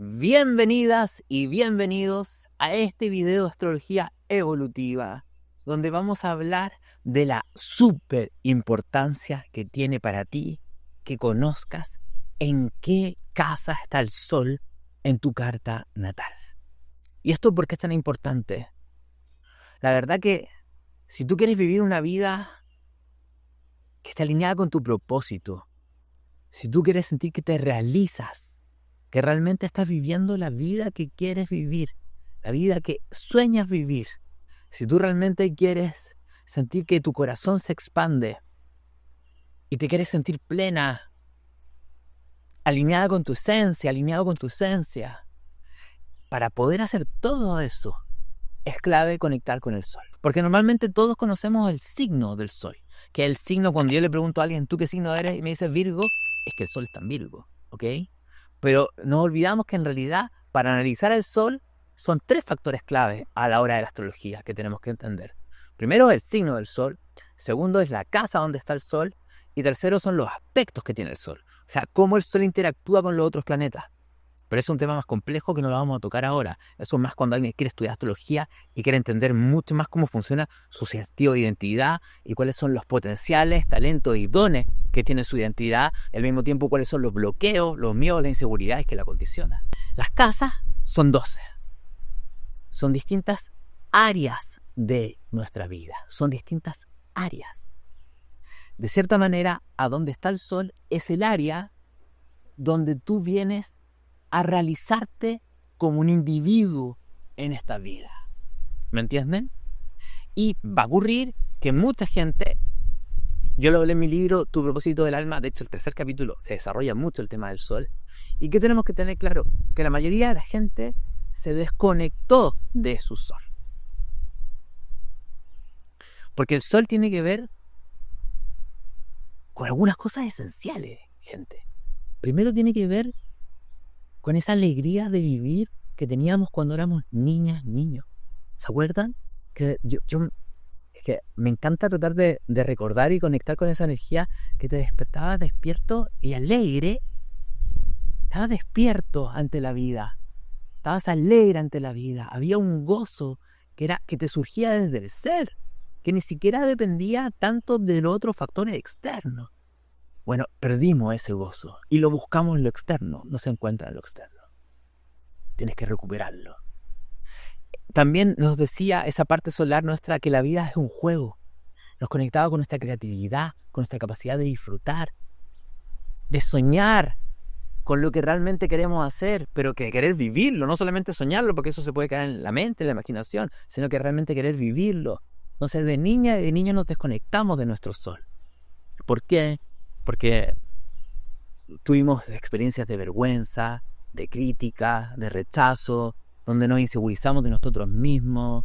Bienvenidas y bienvenidos a este video de astrología evolutiva, donde vamos a hablar de la súper importancia que tiene para ti que conozcas en qué casa está el sol en tu carta natal. ¿Y esto por qué es tan importante? La verdad que si tú quieres vivir una vida que esté alineada con tu propósito, si tú quieres sentir que te realizas, que realmente estás viviendo la vida que quieres vivir, la vida que sueñas vivir, si tú realmente quieres sentir que tu corazón se expande y te quieres sentir plena, alineada con tu esencia, alineado con tu esencia, para poder hacer todo eso, es clave conectar con el sol. Porque normalmente todos conocemos el signo del sol, que es el signo cuando yo le pregunto a alguien, ¿tú qué signo eres? Y me dice Virgo, es que el sol está en Virgo, ¿ok? Pero no olvidamos que en realidad para analizar el sol son 3 factores clave a la hora de la astrología que tenemos que entender. Primero, el signo del sol. Segundo, es la casa donde está el sol. Y tercero, son los aspectos que tiene el sol. O sea, cómo el sol interactúa con los otros planetas. Pero es un tema más complejo que no lo vamos a tocar ahora. Eso es más cuando alguien quiere estudiar astrología y quiere entender mucho más cómo funciona su sentido de identidad y cuáles son los potenciales, talentos y dones que tiene su identidad, y al mismo tiempo cuáles son los bloqueos, los miedos, las inseguridades que la condicionan. Las casas son 12. Son distintas áreas de nuestra vida. Son distintas áreas. De cierta manera, a donde está el sol es el área donde tú vienes a realizarte como un individuo en esta vida. ¿Me entienden? Y va a ocurrir que mucha gente, yo lo hablé en mi libro Tu propósito del alma, de hecho el 3er capítulo se desarrolla mucho el tema del sol, y que tenemos que tener claro que la mayoría de la gente se desconectó de su sol. Porque el sol tiene que ver con algunas cosas esenciales, gente. Primero tiene que ver con esa alegría de vivir que teníamos cuando éramos niñas, niños. ¿Se acuerdan? Que es que me encanta tratar de recordar y conectar con esa energía que te despertaba despierto y alegre. Estabas despierto ante la vida. Estabas alegre ante la vida. Había un gozo que te surgía desde el ser, que ni siquiera dependía tanto de los otros factores externos. Bueno, perdimos ese gozo y lo buscamos en lo externo. No se encuentra en lo externo. Tienes que recuperarlo. También nos decía esa parte solar nuestra que la vida es un juego. Nos conectaba con nuestra creatividad, con nuestra capacidad de disfrutar, de soñar con lo que realmente queremos hacer, pero que querer vivirlo, no solamente soñarlo, porque eso se puede quedar en la mente, en la imaginación, sino que realmente querer vivirlo. Entonces, de niña y de niño nos desconectamos de nuestro sol. ¿Por qué? Porque tuvimos experiencias de vergüenza, de crítica, de rechazo, donde nos insegurizamos de nosotros mismos,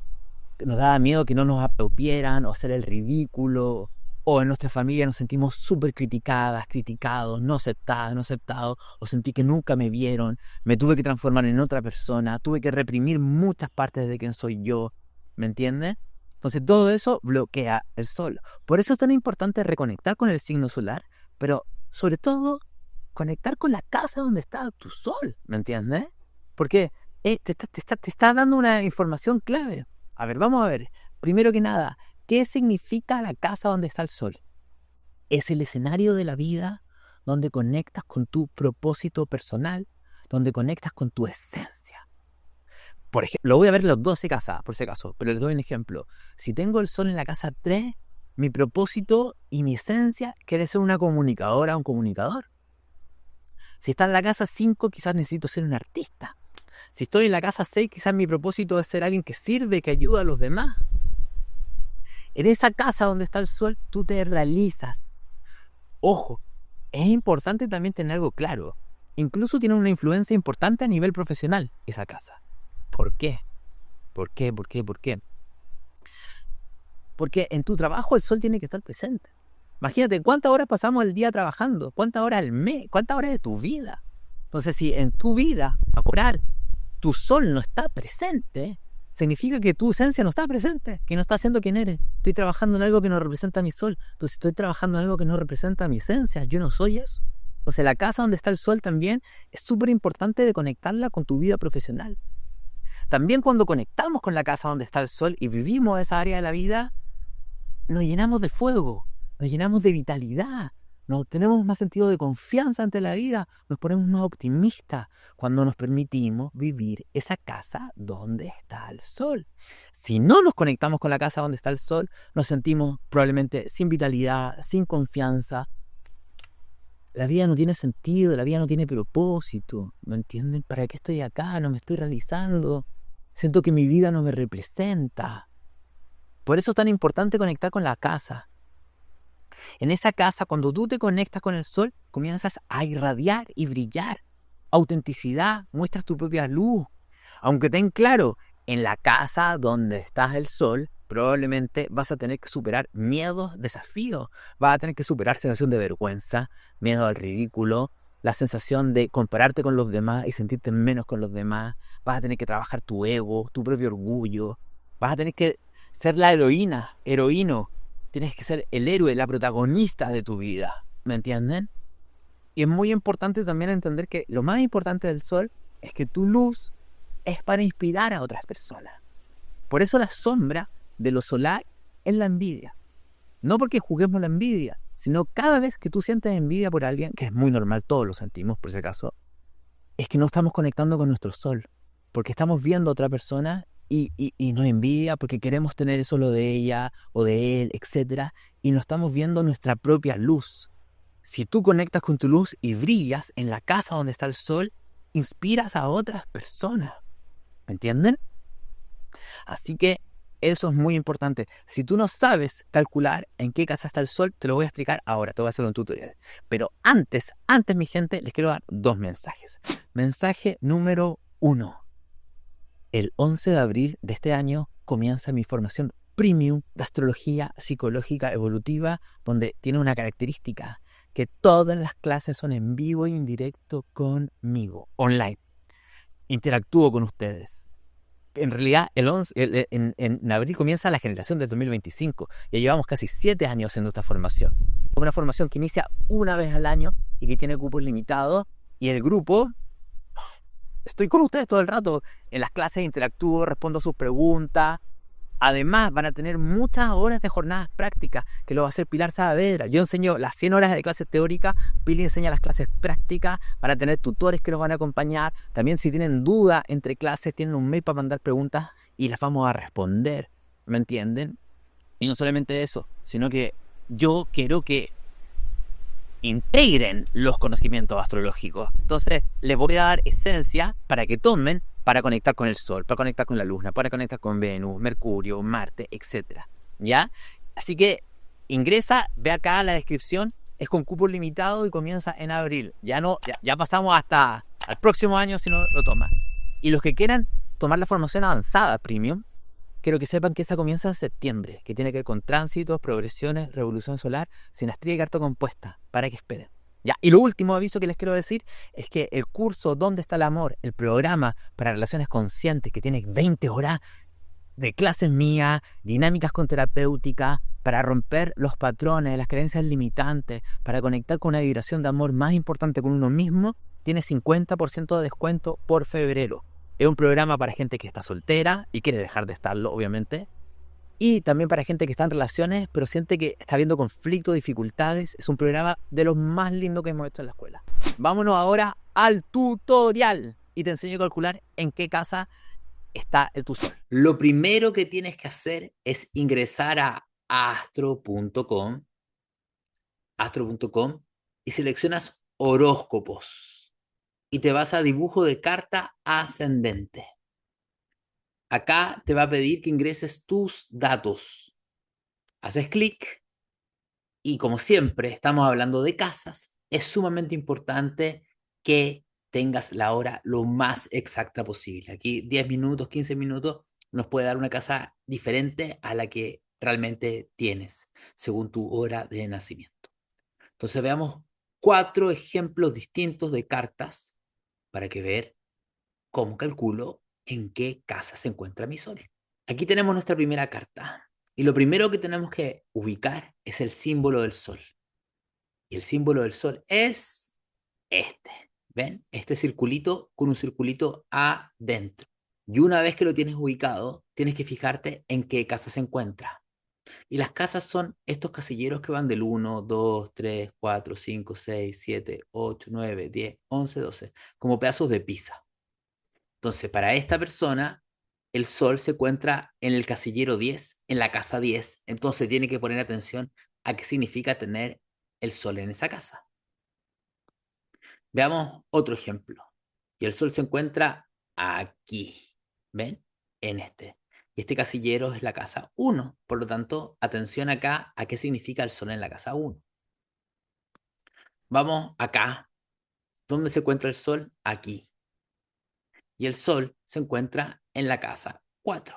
nos daba miedo que no nos aplaudieran o hacer el ridículo, o en nuestra familia nos sentimos súper criticadas, criticados, no aceptados, o sentí que nunca me vieron, me tuve que transformar en otra persona, tuve que reprimir muchas partes de quién soy yo, ¿me entiendes? Entonces todo eso bloquea el sol. Por eso es tan importante reconectar con el signo solar, pero sobre todo conectar con la casa donde está tu sol, ¿me entiendes? Porque te está dando una información clave. A ver, vamos a ver. Primero que nada, ¿qué significa la casa donde está el sol? Es el escenario de la vida donde conectas con tu propósito personal, donde conectas con tu esencia. Por ejemplo, lo voy a ver en las 12 casas, por si acaso, pero les doy un ejemplo. Si tengo el sol en la casa 3, mi propósito y mi esencia quiere ser una comunicadora, un comunicador. Si está en la casa 5, quizás necesito ser un artista. Si estoy en la casa 6, quizás mi propósito es ser alguien que sirve, que ayuda a los demás. En esa casa donde está el sol, tú te realizas. Ojo, es importante también tener algo claro. Incluso tiene una influencia importante a nivel profesional, esa casa. ¿Por qué? ¿Por qué? Porque en tu trabajo el sol tiene que estar presente. Imagínate cuántas horas pasamos el día trabajando, cuántas horas al mes, cuántas horas de tu vida. Entonces, si en tu vida laboral tu sol no está presente, significa que tu esencia no está presente, que no está haciendo quién eres. Estoy trabajando en algo que no representa mi sol. Entonces, estoy trabajando en algo que no representa mi esencia. Yo no soy eso. Entonces la casa donde está el sol también es súper importante de conectarla con tu vida profesional. También cuando conectamos con la casa donde está el sol y vivimos esa área de la vida, nos llenamos de fuego, nos llenamos de vitalidad, nos tenemos más sentido de confianza ante la vida, nos ponemos más optimistas cuando nos permitimos vivir esa casa donde está el sol. Si no nos conectamos con la casa donde está el sol, nos sentimos probablemente sin vitalidad, sin confianza. La vida no tiene sentido, la vida no tiene propósito, ¿me entienden? ¿Para qué estoy acá? No me estoy realizando. Siento que mi vida no me representa. Por eso es tan importante conectar con la casa. En esa casa, cuando tú te conectas con el sol, comienzas a irradiar y brillar. Autenticidad, muestras tu propia luz. Aunque ten claro, en la casa donde está el sol, probablemente vas a tener que superar miedos, desafíos. Vas a tener que superar sensación de vergüenza, miedo al ridículo, la sensación de compararte con los demás y sentirte menos con los demás. Vas a tener que trabajar tu ego, tu propio orgullo. Vas a tener que ser la heroíno. Tienes que ser el héroe, la protagonista de tu vida. ¿Me entienden? Y es muy importante también entender que lo más importante del sol es que tu luz es para inspirar a otras personas. Por eso la sombra de lo solar es la envidia. No porque juguemos la envidia, sino cada vez que tú sientes envidia por alguien, que es muy normal, todos lo sentimos por si acaso, es que no estamos conectando con nuestro sol. Porque estamos viendo a otra persona y nos envidia porque queremos tener eso lo de ella o de él, etc. Y no estamos viendo nuestra propia luz. Si tú conectas con tu luz y brillas en la casa donde está el sol, inspiras a otras personas. ¿Me entienden? Así que eso es muy importante. Si tú no sabes calcular en qué casa está el sol, te lo voy a explicar ahora, te voy a hacer un tutorial. Pero antes, mi gente, les quiero dar 2 mensajes. Mensaje número 1. El 11 de abril de este año comienza mi formación premium de astrología psicológica evolutiva, donde tiene una característica, que todas las clases son en vivo y en directo conmigo, online. Interactúo con ustedes. En realidad, en abril comienza la generación del 2025. Ya llevamos casi 7 años haciendo esta formación. Una formación que inicia una vez al año y que tiene cupos limitados. Y el grupo, estoy con ustedes todo el rato. En las clases interactúo, respondo sus preguntas. Además, van a tener muchas horas de jornadas prácticas, que lo va a hacer Pilar Saavedra. Yo enseño las 100 horas de clases teóricas, Pili enseña las clases prácticas, van a tener tutores que los van a acompañar. También si tienen dudas entre clases, tienen un mail para mandar preguntas y las vamos a responder, ¿me entienden? Y no solamente eso, sino que yo quiero que integren los conocimientos astrológicos. Entonces, les voy a dar esencia para que tomen, para conectar con el Sol, para conectar con la Luna, para conectar con Venus, Mercurio, Marte, etc. ¿Ya? Así que ingresa, ve acá la descripción, es con cupo limitado y comienza en abril. Ya pasamos hasta el próximo año si no lo toman. Y los que quieran tomar la formación avanzada premium, quiero que sepan que esa comienza en septiembre, que tiene que ver con tránsitos, progresiones, revolución solar, sinastría y carta compuesta, para que esperen. Ya, y lo último aviso que les quiero decir es que el curso ¿Dónde está el amor?, el programa para relaciones conscientes, que tiene 20 horas de clases mías, dinámicas con terapéutica, para romper los patrones, las creencias limitantes, para conectar con una vibración de amor más importante con uno mismo, tiene 50% de descuento por febrero. Es un programa para gente que está soltera y quiere dejar de estarlo, obviamente. Y también para gente que está en relaciones, pero siente que está habiendo conflictos, dificultades. Es un programa de los más lindos que hemos hecho en la escuela. Vámonos ahora al tutorial. Y te enseño a calcular en qué casa está tu sol. Lo primero que tienes que hacer es ingresar a astro.com y seleccionas horóscopos. Y te vas a dibujo de carta ascendente. Acá te va a pedir que ingreses tus datos. Haces clic y, como siempre estamos hablando de casas, es sumamente importante que tengas la hora lo más exacta posible. Aquí 10 minutos, 15 minutos nos puede dar una casa diferente a la que realmente tienes, según tu hora de nacimiento. Entonces veamos 4 ejemplos distintos de cartas para que ver cómo calculo en qué casa se encuentra mi sol. Aquí tenemos nuestra primera carta. Y lo primero que tenemos que ubicar es el símbolo del sol. Y el símbolo del sol es este. ¿Ven? Este circulito con un circulito adentro. Y una vez que lo tienes ubicado, tienes que fijarte en qué casa se encuentra. Y las casas son estos casilleros que van del 1, 2, 3, 4, 5, 6, 7, 8, 9, 10, 11, 12, como pedazos de pizza. Entonces, para esta persona, el sol se encuentra en el casillero 10, en la casa 10. Entonces, tiene que poner atención a qué significa tener el sol en esa casa. Veamos otro ejemplo. Y el sol se encuentra aquí. ¿Ven? En este. Y este casillero es la casa 1. Por lo tanto, atención acá a qué significa el sol en la casa 1. Vamos acá. ¿Dónde se encuentra el sol? Aquí. Y el sol se encuentra en la casa 4.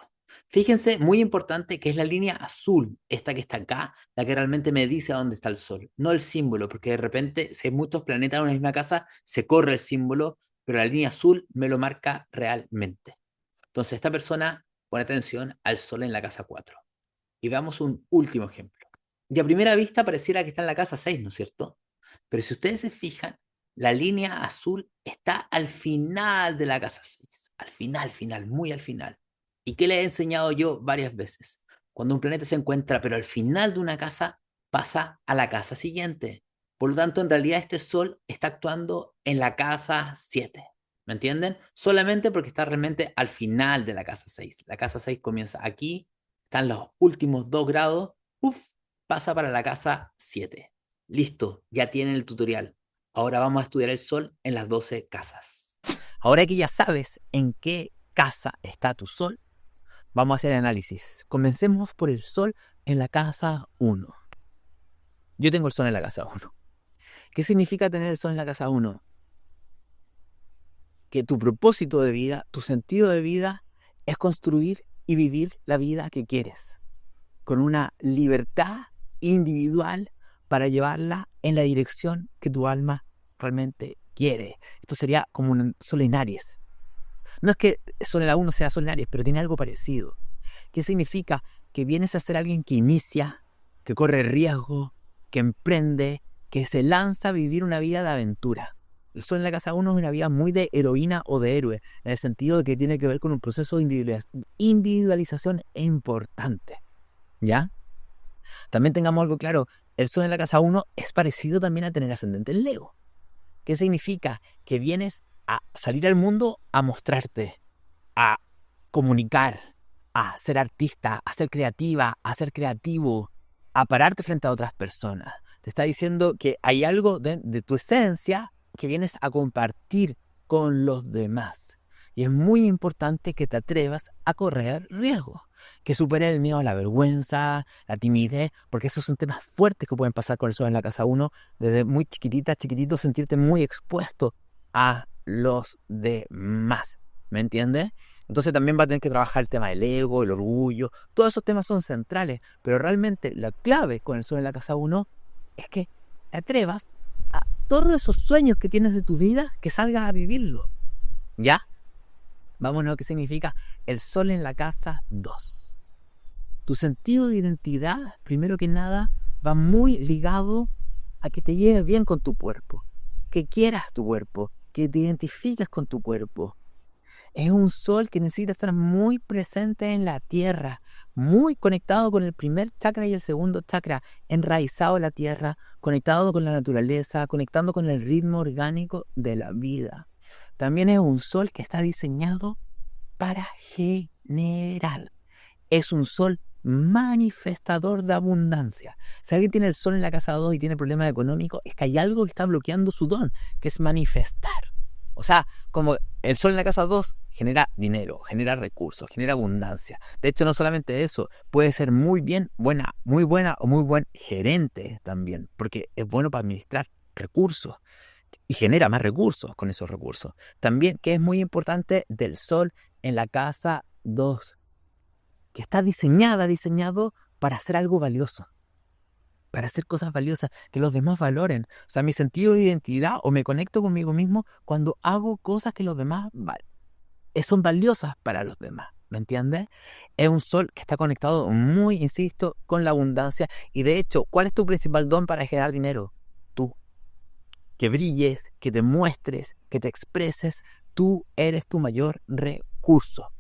Fíjense, muy importante, que es la línea azul, esta que está acá, la que realmente me dice a dónde está el sol, no el símbolo, porque de repente, si hay muchos planetas en una misma casa, se corre el símbolo, pero la línea azul me lo marca realmente. Entonces, esta persona pone atención al sol en la casa 4. Y veamos un último ejemplo. Y a primera vista pareciera que está en la casa 6, ¿no es cierto? Pero si ustedes se fijan, la línea azul está al final de la casa 6. Al final, muy al final. ¿Y qué le he enseñado yo varias veces? Cuando un planeta se encuentra, pero al final de una casa, pasa a la casa siguiente. Por lo tanto, en realidad este Sol está actuando en la casa 7. ¿Me entienden? Solamente porque está realmente al final de la casa 6. La casa 6 comienza aquí, están los últimos 2 grados, pasa para la casa 7. Listo, ya tienen el tutorial. Ahora vamos a estudiar el sol en las 12 casas. Ahora que ya sabes en qué casa está tu sol, vamos a hacer el análisis. Comencemos por el sol en la casa 1. Yo tengo el sol en la casa 1. ¿Qué significa tener el sol en la casa 1? Que tu propósito de vida, tu sentido de vida, es construir y vivir la vida que quieres, con una libertad individual para llevarla en la dirección que tu alma realmente quiere. Esto sería como un sol en Aries. No es que sol en la 1 sea sol en Aries, pero tiene algo parecido. ¿Qué significa? Que vienes a ser alguien que inicia, que corre riesgo, que emprende, que se lanza a vivir una vida de aventura. El sol en la casa 1 es una vida muy de heroína o de héroe, en el sentido de que tiene que ver con un proceso de individualización importante. ¿Ya? También tengamos algo claro, el sol en la casa 1 es parecido también a tener ascendente en Leo. ¿Qué significa? Que vienes a salir al mundo a mostrarte, a comunicar, a ser artista, a ser creativa, a ser creativo, a pararte frente a otras personas. Te está diciendo que hay algo de tu esencia que vienes a compartir con los demás. Y es muy importante que te atrevas a correr riesgos, que superes el miedo a la vergüenza, la timidez, porque esos son temas fuertes que pueden pasar con el sol en la casa 1, desde muy chiquitito, sentirte muy expuesto a los demás. ¿Me entiendes? Entonces también va a tener que trabajar el tema del ego, el orgullo. Todos esos temas son centrales, pero realmente la clave con el sol en la casa 1 es que te atrevas a todos esos sueños que tienes de tu vida, que salgas a vivirlo. ¿Ya? Vámonos a qué significa el sol en la casa 2. Tu sentido de identidad, primero que nada, va muy ligado a que te lleves bien con tu cuerpo, que quieras tu cuerpo, que te identifiques con tu cuerpo. Es un sol que necesita estar muy presente en la tierra, muy conectado con el primer chakra y el segundo chakra, enraizado en la tierra, conectado con la naturaleza, conectando con el ritmo orgánico de la vida. También es un sol que está diseñado para generar. Es un sol manifestador de abundancia. Si alguien tiene el sol en la casa 2 y tiene problemas económicos, es que hay algo que está bloqueando su don, que es manifestar. O sea, como el sol en la casa 2 genera dinero, genera recursos, genera abundancia. De hecho, no solamente eso, puede ser muy buena o muy buen gerente también, porque es bueno para administrar recursos y genera más recursos con esos recursos. También, que es muy importante, del sol en la casa 2, que está diseñado para hacer algo valioso, para hacer cosas valiosas que los demás valoren. O sea, mi sentido de identidad, o me conecto conmigo mismo cuando hago cosas que los demás son valiosas para los demás. ¿Me entiendes? Es un sol que está conectado muy, insisto, con la abundancia. Y de hecho, ¿cuál es tu principal don para generar dinero? Tú. que brilles, que te muestres, que te expreses. Tú eres tu mayor recurso,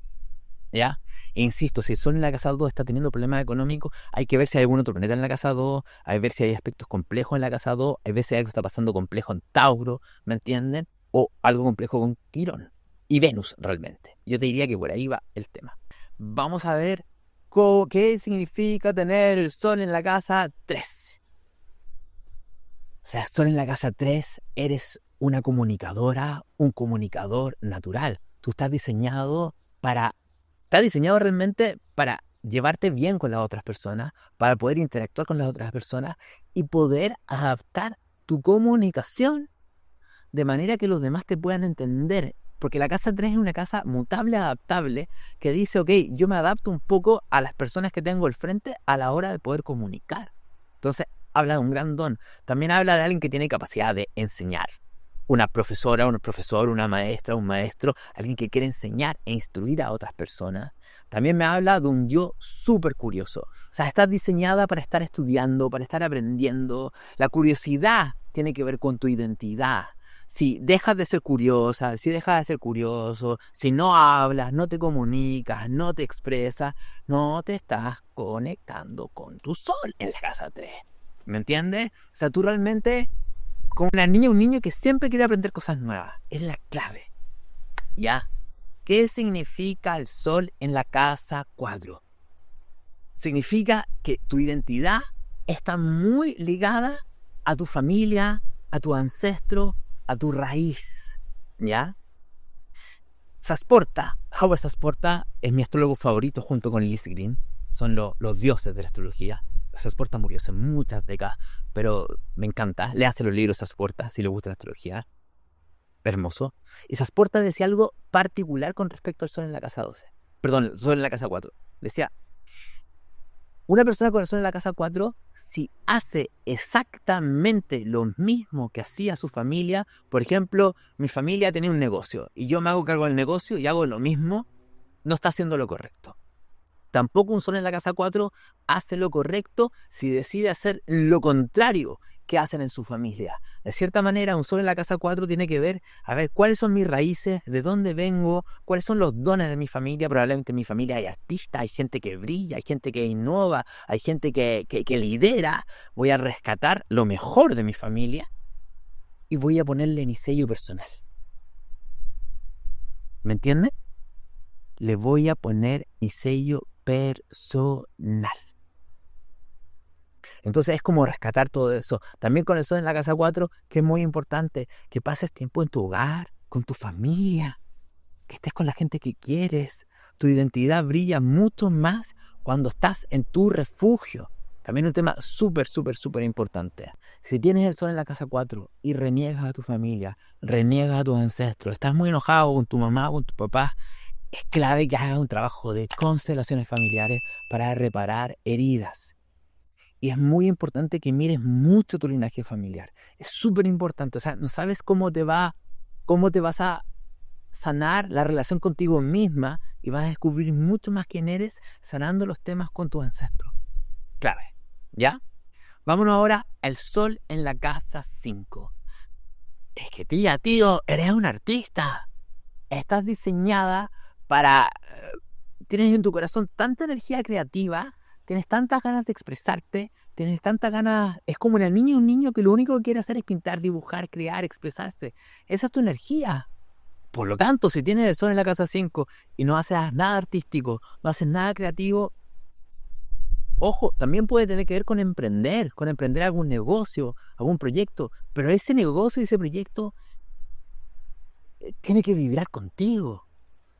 ¿ya? E insisto, si el Sol en la casa 2 está teniendo problemas económicos, hay que ver si hay algún otro planeta en la casa 2, hay que ver si hay aspectos complejos en la casa 2, hay que ver si algo está pasando complejo en Tauro, ¿me entienden? O algo complejo con Quirón y Venus realmente. Yo te diría que por ahí va el tema. Vamos a ver qué significa tener el Sol en la casa 3. O sea, Sol en la casa 3, eres una comunicadora, un comunicador natural. Tú estás diseñado realmente para llevarte bien con las otras personas, para poder interactuar con las otras personas y poder adaptar tu comunicación de manera que los demás te puedan entender. Porque la casa 3 es una casa mutable, adaptable, que dice, ok, yo me adapto un poco a las personas que tengo al frente a la hora de poder comunicar. Entonces, habla de un gran don. También habla de alguien que tiene capacidad de enseñar. Una profesora, un profesor, una maestra, un maestro, alguien que quiere enseñar e instruir a otras personas. También me habla de un yo súper curioso. O sea, estás diseñada para estar estudiando, para estar aprendiendo. La curiosidad tiene que ver con tu identidad. Si dejas de ser curiosa, si dejas de ser curioso, si no hablas, no te comunicas, no te expresas, no te estás conectando con tu Sol en la casa 3. ¿Me entiendes? O sea, tú realmente, como una niña, un niño que siempre quiere aprender cosas nuevas. Es la clave. ¿Ya? ¿Qué significa el Sol en la casa 4? Significa que tu identidad está muy ligada a tu familia, a tu ancestro, a tu raíz. ¿Ya? Howard Sasporta es mi astrólogo favorito junto con Liz Green. Son los dioses de la astrología. Sasporta murió hace muchas décadas, pero me encanta. Léase los libros de Sasporta si le gusta la astrología. Hermoso. Y Sasporta decía algo particular con respecto al Sol en la casa 12. Perdón, el Sol en la casa 4. Decía, una persona con el Sol en la casa 4, si hace exactamente lo mismo que hacía su familia, por ejemplo, mi familia tenía un negocio y yo me hago cargo del negocio y hago lo mismo, no está haciendo lo correcto. Tampoco un Sol en la casa 4 hace lo correcto si decide hacer lo contrario que hacen en su familia. De cierta manera, un Sol en la casa 4 tiene que ver, a ver, cuáles son mis raíces, de dónde vengo, cuáles son los dones de mi familia. Probablemente en mi familia hay artistas, hay gente que brilla, hay gente que innova, hay gente que lidera. Voy a rescatar lo mejor de mi familia y voy a ponerle mi sello personal. ¿Me entiendes? Le voy a poner mi sello personal. Entonces es como rescatar todo eso. También con el Sol en la casa 4, que es muy importante, que pases tiempo en tu hogar, con tu familia, que estés con la gente que quieres. Tu identidad brilla mucho más cuando estás en tu refugio. También un tema súper, súper, súper importante. Si tienes el Sol en la casa 4 y reniegas a tu familia, reniegas a tus ancestros, estás muy enojado con tu mamá o con tu papá, es clave que hagas un trabajo de constelaciones familiares para reparar heridas. Y es muy importante que mires mucho tu linaje familiar. Es súper importante. O sea, no sabes cómo te vas a sanar la relación contigo misma y vas a descubrir mucho más quién eres sanando los temas con tus ancestros. Clave. ¿Ya? Vámonos ahora al Sol en la casa 5. Es que tío, eres un artista. Estás diseñada para... tienes en tu corazón tanta energía creativa, tienes tantas ganas de expresarte, tienes tantas ganas... Es como una niña y un niño que lo único que quiere hacer es pintar, dibujar, crear, expresarse. Esa es tu energía. Por lo tanto, si tienes el Sol en la casa 5 y no haces nada artístico, no haces nada creativo, ojo, también puede tener que ver con emprender algún negocio, algún proyecto, pero ese negocio y ese proyecto tiene que vibrar contigo.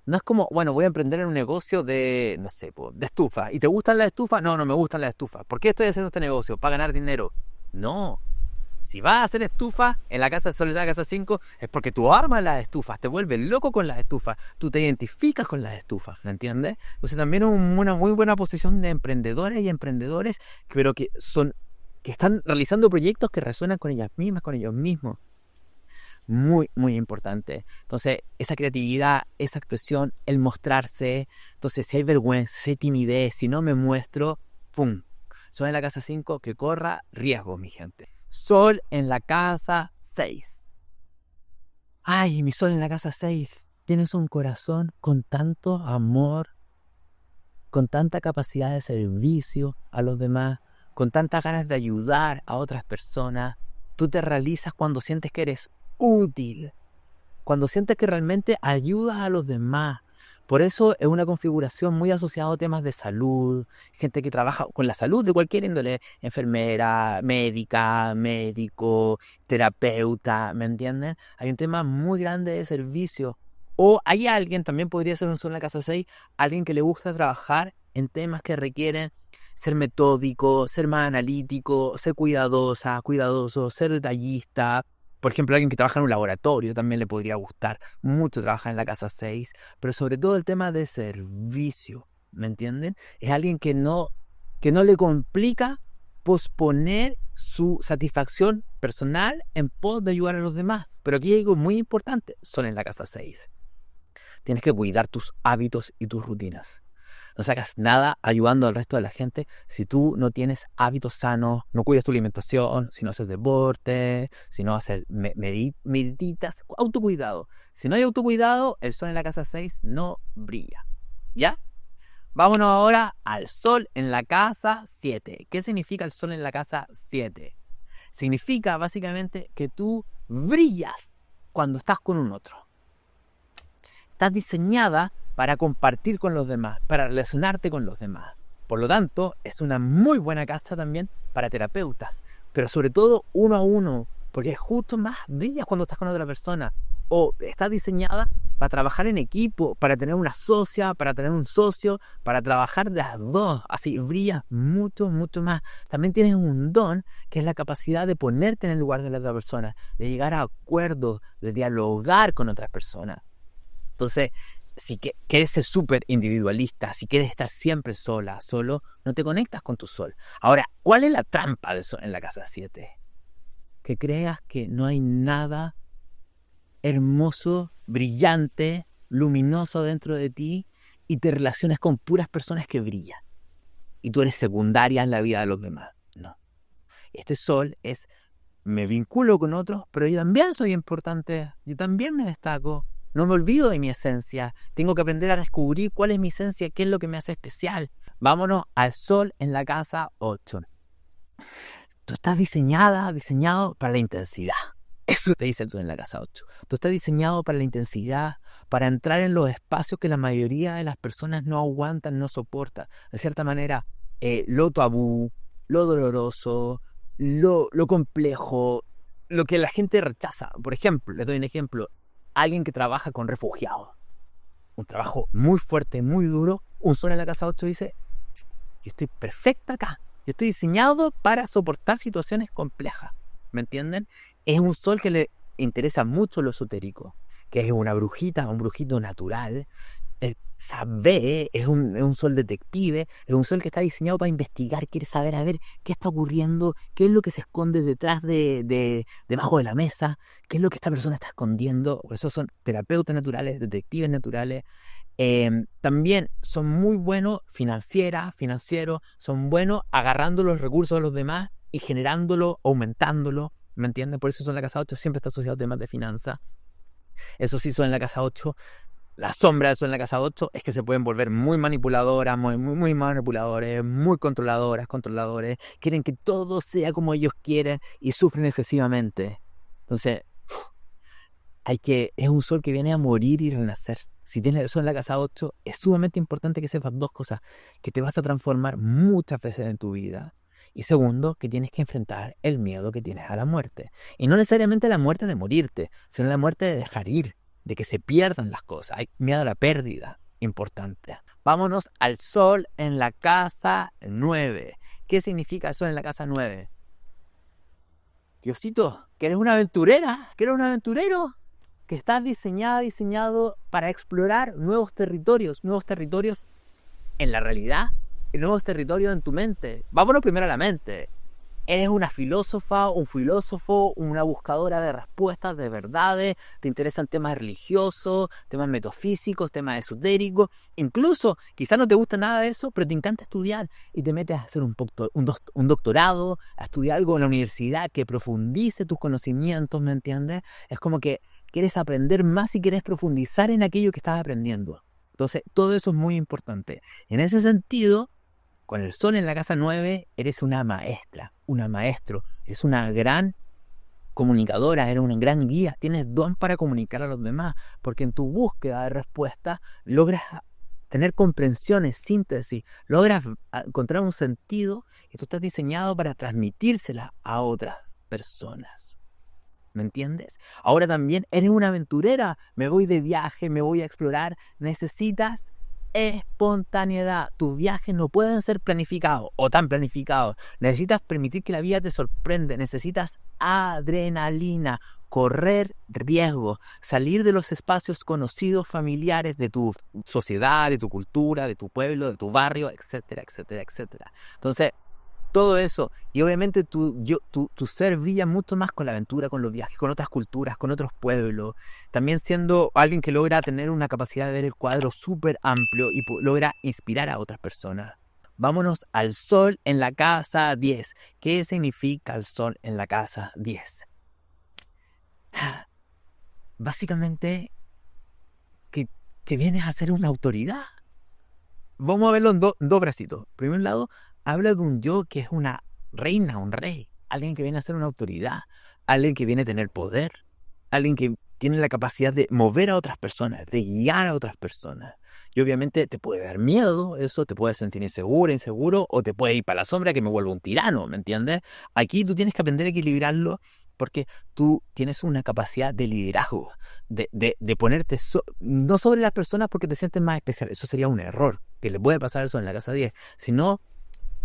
No es como, bueno, voy a emprender en un negocio de, no sé, de estufa. ¿Y te gustan las estufas? No, no me gustan las estufas. ¿Por qué estoy haciendo este negocio? ¿Para ganar dinero? No. Si vas a hacer estufas en la casa de Sol, en la casa 5, es porque tú armas las estufas, te vuelves loco con las estufas, tú te identificas con las estufas, ¿me entiendes? Entonces también es una muy buena posición de emprendedores y emprendedores, pero que están realizando proyectos que resuenan con ellas mismas, con ellos mismos. Muy, muy importante. Entonces, esa creatividad, esa expresión, el mostrarse. Entonces, si hay vergüenza, si hay timidez, si no me muestro, ¡pum! Soy en la casa 5, que corra riesgo, mi gente. Sol en la casa 6. Ay, mi sol en la casa 6. Tienes un corazón con tanto amor, con tanta capacidad de servicio a los demás, con tantas ganas de ayudar a otras personas. Tú te realizas cuando sientes que eres útil, cuando sientes que realmente ayudas a los demás. Por eso es una configuración muy asociada a temas de salud, gente que trabaja con la salud de cualquier índole, enfermera, médica, médico, terapeuta, ¿me entienden? Hay un tema muy grande de servicio. O hay alguien, también podría ser un sol en la casa 6, alguien que le gusta trabajar en temas que requieren ser metódico, ser más analítico, ser cuidadoso, ser detallista. Por ejemplo, alguien que trabaja en un laboratorio también le podría gustar mucho trabajar en la casa 6, pero sobre todo el tema de servicio, ¿me entienden? Es alguien que no le complica posponer su satisfacción personal en pos de ayudar a los demás. Pero aquí hay algo muy importante, son en la casa 6. Tienes que cuidar tus hábitos y tus rutinas. No sacas nada ayudando al resto de la gente si tú no tienes hábitos sanos, no cuidas tu alimentación, si no haces deporte, si no haces meditas, autocuidado. Si no hay autocuidado, el sol en la casa 6 no brilla. ¿Ya? Vámonos ahora al sol en la casa 7. ¿Qué significa el sol en la casa 7? Significa básicamente que tú brillas cuando estás con un otro. Estás diseñada para compartir con los demás, para relacionarte con los demás. Por lo tanto, es una muy buena casa también para terapeutas, pero sobre todo uno a uno, porque justo más brillas cuando estás con otra persona. O está diseñada para trabajar en equipo, para tener una socia, para tener un socio, para trabajar de las dos. Así brillas mucho, mucho más. También tienes un don que es la capacidad de ponerte en el lugar de la otra persona, de llegar a acuerdos, de dialogar con otras personas. Entonces, si quieres ser súper individualista, si quieres estar siempre sola, solo, no te conectas con tu sol. Ahora, ¿cuál es la trampa del sol en la casa 7? Que creas que no hay nada hermoso, brillante, luminoso dentro de ti y te relacionas con puras personas que brillan. Y tú eres secundaria en la vida de los demás. No. Este sol es, me vinculo con otros, pero yo también soy importante, yo también me destaco. No me olvido de mi esencia. Tengo que aprender a descubrir cuál es mi esencia, qué es lo que me hace especial. Vámonos al sol en la casa 8. Tú estás diseñado para la intensidad. Eso te dice el sol en la casa 8. Tú estás diseñado para la intensidad, para entrar en los espacios que la mayoría de las personas no aguantan, no soportan. De cierta manera, lo tabú, lo doloroso, lo complejo, lo que la gente rechaza. Por ejemplo, les doy un ejemplo. Alguien que trabaja con refugiados, un trabajo muy fuerte, muy duro, un sol en la casa 8 dice, yo estoy perfecta acá, yo estoy diseñado para soportar situaciones complejas, ¿me entienden? Es un sol que le interesa mucho lo esotérico, que es una brujita, un brujito natural, sabe, es un sol detective, es un sol que está diseñado para investigar, quiere saber a ver qué está ocurriendo, qué es lo que se esconde detrás debajo de la mesa, qué es lo que esta persona está escondiendo. Por eso son terapeutas naturales, detectives naturales. También son muy buenos financieros, son buenos agarrando los recursos de los demás y generándolo, aumentándolo, ¿me entienden? Por eso son la casa 8, siempre está asociado a temas de finanzas. Eso sí, son en la casa 8. La sombra de eso en la casa 8 es que se pueden volver muy manipuladoras, muy manipuladores, muy controladores. Quieren que todo sea como ellos quieren y sufren excesivamente. Entonces, es un sol que viene a morir y renacer. Si tienes el sol en la casa 8, es sumamente importante que sepas dos cosas. Que te vas a transformar muchas veces en tu vida. Y segundo, que tienes que enfrentar el miedo que tienes a la muerte. Y no necesariamente la muerte de morirte, sino la muerte de dejar ir, de que se pierdan las cosas. Hay miedo a la pérdida, importante. Vámonos al sol en la casa 9. ¿Qué significa el sol en la casa 9? Diosito, que eres una aventurera, que eres un aventurero, que estás diseñado para explorar nuevos territorios en la realidad y nuevos territorios en tu mente. Vámonos primero a la mente. Eres una filósofa, un filósofo, una buscadora de respuestas, de verdades, te interesan temas religiosos, temas metafísicos, temas esotéricos, incluso quizás no te gusta nada de eso, pero te encanta estudiar y te metes a hacer un doctorado, a estudiar algo en la universidad que profundice tus conocimientos, ¿me entiendes? Es como que quieres aprender más y quieres profundizar en aquello que estás aprendiendo. Entonces, todo eso es muy importante. En ese sentido, con el sol en la casa 9, eres una maestra, una maestro, eres una gran comunicadora, eres una gran guía, tienes don para comunicar a los demás, porque en tu búsqueda de respuestas logras tener comprensiones, síntesis, logras encontrar un sentido y tú estás diseñado para transmitírsela a otras personas. ¿Me entiendes? Ahora también eres una aventurera, me voy de viaje, me voy a explorar, necesitas espontaneidad. Tus viajes no pueden ser planificados o tan planificados. Necesitas permitir que la vida te sorprenda. Necesitas adrenalina, correr riesgos, salir de los espacios conocidos, familiares de tu sociedad, de tu cultura, de tu pueblo, de tu barrio, etcétera, etcétera, etcétera. Entonces, todo eso, y obviamente tu ser brilla mucho más con la aventura, con los viajes, con otras culturas, con otros pueblos, también siendo alguien que logra tener una capacidad de ver el cuadro súper amplio y logra inspirar a otras personas. Vámonos al sol en la casa 10. ¿Qué significa el sol en la casa 10? Básicamente que vienes a ser una autoridad. Vamos a verlo en dos bracitos. Por primer lado, habla de un yo que es una reina, un rey, alguien que viene a ser una autoridad, alguien que viene a tener poder, alguien que tiene la capacidad de mover a otras personas, de guiar a otras personas. Y obviamente te puede dar miedo, eso te puede sentir inseguro, o te puede ir para la sombra que me vuelva un tirano, ¿me entiendes? Aquí tú tienes que aprender a equilibrarlo porque tú tienes una capacidad de liderazgo, de ponerte no sobre las personas porque te sientes más especial. Eso sería un error, que le puede pasar eso en la casa 10, sino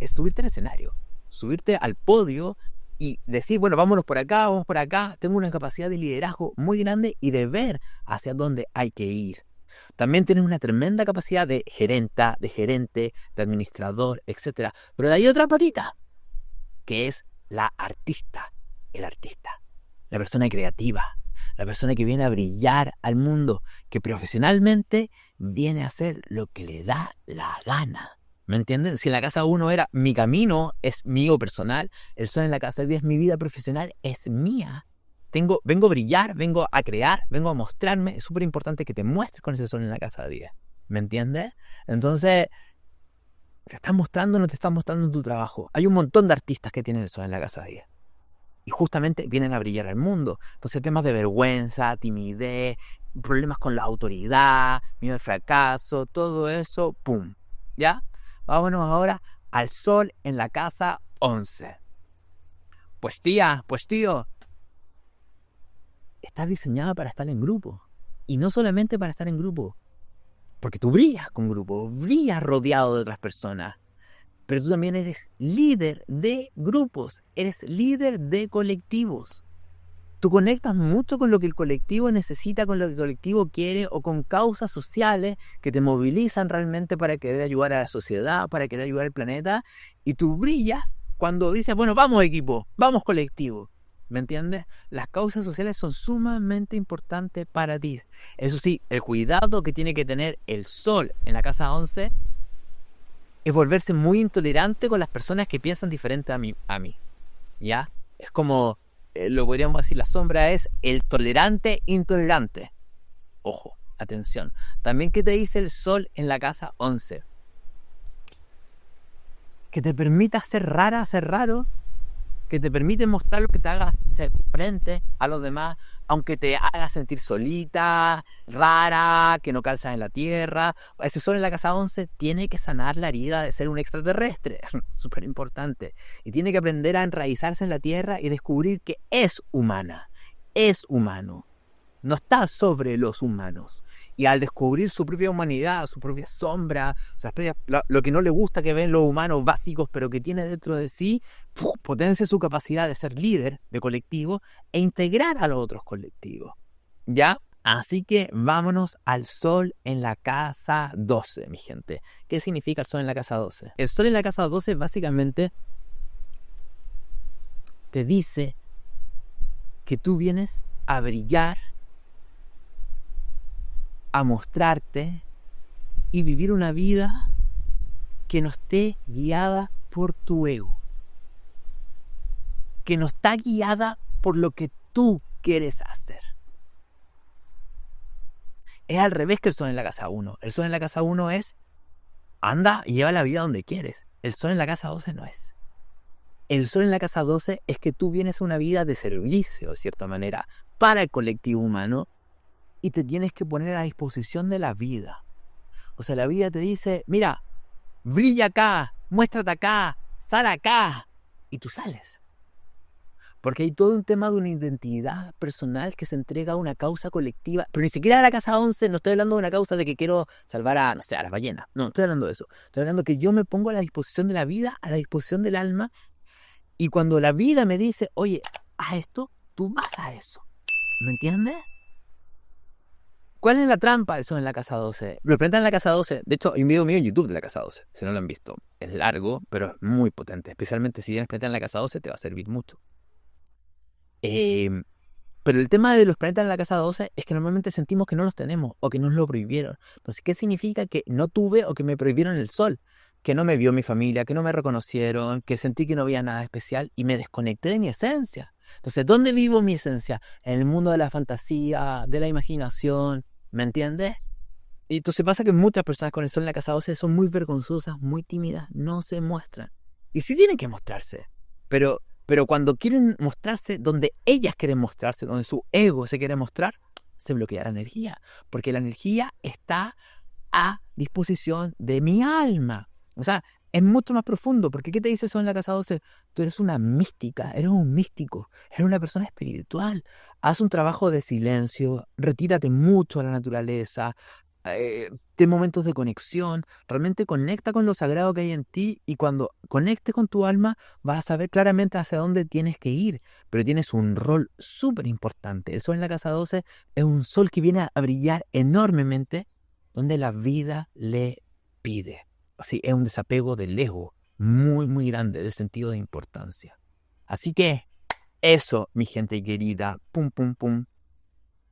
es subirte al escenario, subirte al podio y decir, bueno, vámonos por acá, vamos por acá. Tengo una capacidad de liderazgo muy grande y de ver hacia dónde hay que ir. También tienes una tremenda capacidad de gerenta, de gerente, de administrador, etc. Pero hay otra patita, que es la artista, el artista, la persona creativa, la persona que viene a brillar al mundo, que profesionalmente viene a hacer lo que le da la gana. ¿Me entienden? Si en la casa 1 era mi camino, es mío personal, el sol en la casa 10, mi vida profesional es mía. Vengo a brillar, vengo a crear, vengo a mostrarme. Es súper importante que te muestres con ese sol en la casa 10. ¿Me entiendes? Entonces, ¿te estás mostrando o no te estás mostrando en tu trabajo? Hay un montón de artistas que tienen el sol en la casa 10. Y justamente vienen a brillar al mundo. Entonces, temas de vergüenza, timidez, problemas con la autoridad, miedo al fracaso, todo eso, ¡pum! ¿Ya? Vámonos ahora al sol en la casa 11. Pues tía, pues tío, estás diseñada para estar en grupo. Y no solamente para estar en grupo, porque tú brillas con grupo, brillas rodeado de otras personas. Pero tú también eres líder de grupos, eres líder de colectivos. Tú conectas mucho con lo que el colectivo necesita, con lo que el colectivo quiere o con causas sociales que te movilizan realmente para querer ayudar a la sociedad, para querer ayudar al planeta. Y tú brillas cuando dices, bueno, vamos equipo, vamos colectivo. ¿Me entiendes? Las causas sociales son sumamente importantes para ti. Eso sí, el cuidado que tiene que tener el sol en la casa 11 es volverse muy intolerante con las personas que piensan diferente a mí. ¿Ya? Es como, lo podríamos decir, la sombra es el tolerante intolerante. Ojo, atención. También, ¿qué te dice el sol en la casa 11? Que te permita ser rara, ser raro, que te permite mostrar lo que te haga ser frente a los demás, aunque te haga sentir solita, rara, que no calzas en la tierra. Ese sol en la casa 11 tiene que sanar la herida de ser un extraterrestre, súper importante, y tiene que aprender a enraizarse en la tierra y descubrir que es humana, es humano, no está sobre los humanos. Y al descubrir su propia humanidad, su propia sombra, lo que no le gusta que ven los humanos básicos, pero que tiene dentro de sí, potencia su capacidad de ser líder de colectivo e integrar a los otros colectivos. ¿Ya? Así que vámonos al sol en la casa 12, mi gente. ¿Qué significa el sol en la casa 12? El sol en la casa 12 básicamente te dice que tú vienes a brillar, a mostrarte y vivir una vida que no esté guiada por tu ego, que no está guiada por lo que tú quieres hacer. Es al revés que el sol en la casa 1. El sol en la casa 1 es anda y lleva la vida donde quieres. El sol en la casa 12 no es. El sol en la casa 12 es que tú vienes a una vida de servicio, de cierta manera, para el colectivo humano y te tienes que poner a disposición de la vida. O sea, la vida te dice, mira, brilla acá, muéstrate acá, sal acá. Y tú sales. Porque hay todo un tema de una identidad personal que se entrega a una causa colectiva. Pero ni siquiera a la casa 11, no estoy hablando de una causa de que quiero salvar a, no sé, a las ballenas. No estoy hablando de eso. Estoy hablando de que yo me pongo a la disposición de la vida, a la disposición del alma. Y cuando la vida me dice, oye, haz esto, tú vas a eso. ¿Me entiendes? ¿Cuál es la trampa del sol en la casa 12? Lo presentan en la casa 12. De hecho, hay un video mío en YouTube de la casa 12. Si no lo han visto. Es largo, pero es muy potente. Especialmente si tienes planeta en la casa 12, te va a servir mucho. Pero el tema de los planetas en la casa 12 es que normalmente sentimos que no los tenemos o que nos lo prohibieron. Entonces, ¿qué significa que no tuve o que me prohibieron el sol? Que no me vio mi familia, que no me reconocieron, que sentí que no había nada especial y me desconecté de mi esencia. Entonces, ¿dónde vivo mi esencia? En el mundo de la fantasía, de la imaginación, ¿me entiendes? Y entonces pasa que muchas personas con el sol en la casa 12 son muy vergonzosas, muy tímidas, no se muestran. Y sí tienen que mostrarse, pero cuando quieren mostrarse donde ellas quieren mostrarse, donde su ego se quiere mostrar, se bloquea la energía. Porque la energía está a disposición de mi alma. O sea, es mucho más profundo. Porque ¿qué te dice eso en la casa 12? Tú eres una mística, eres un místico, eres una persona espiritual. Haz un trabajo de silencio, retírate mucho a la naturaleza, ten momentos de conexión, realmente conecta con lo sagrado que hay en ti y cuando conectes con tu alma vas a saber claramente hacia dónde tienes que ir, pero tienes un rol súper importante. El sol en la casa 12 es un sol que viene a brillar enormemente donde la vida le pide. Así es un desapego del ego muy, muy grande, del sentido de importancia. Así que eso, mi gente querida, pum, pum, pum.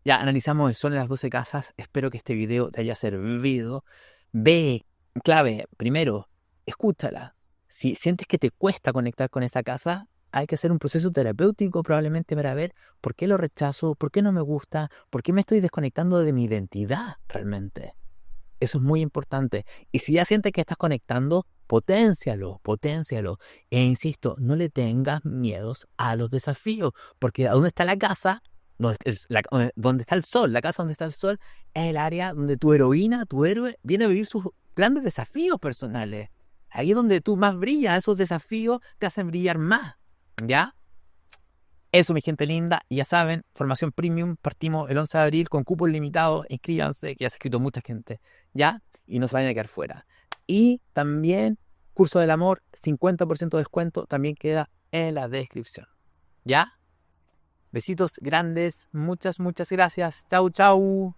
Ya analizamos el sol en las 12 casas. Espero que este video te haya servido. Ve, clave, primero, escúchala. Si sientes que te cuesta conectar con esa casa, hay que hacer un proceso terapéutico probablemente para ver por qué lo rechazo, por qué no me gusta, por qué me estoy desconectando de mi identidad realmente. Eso es muy importante. Y si ya sientes que estás conectando, poténcialo. E insisto, no le tengas miedos a los desafíos, porque ¿a dónde está la casa? Donde está el sol, la casa donde está el sol, es el área donde tu heroína, tu héroe, viene a vivir sus grandes desafíos personales. Ahí es donde tú más brillas, esos desafíos te hacen brillar más, ¿ya? Eso, mi gente linda, y ya saben, formación premium, partimos el 11 de abril con cupo ilimitado, inscríbanse, que ya se ha escrito mucha gente, ¿ya? Y no se vayan a quedar fuera. Y también, curso del amor, 50% de descuento, también queda en la descripción, ¿ya? Besitos grandes, muchas gracias. Chau, chau.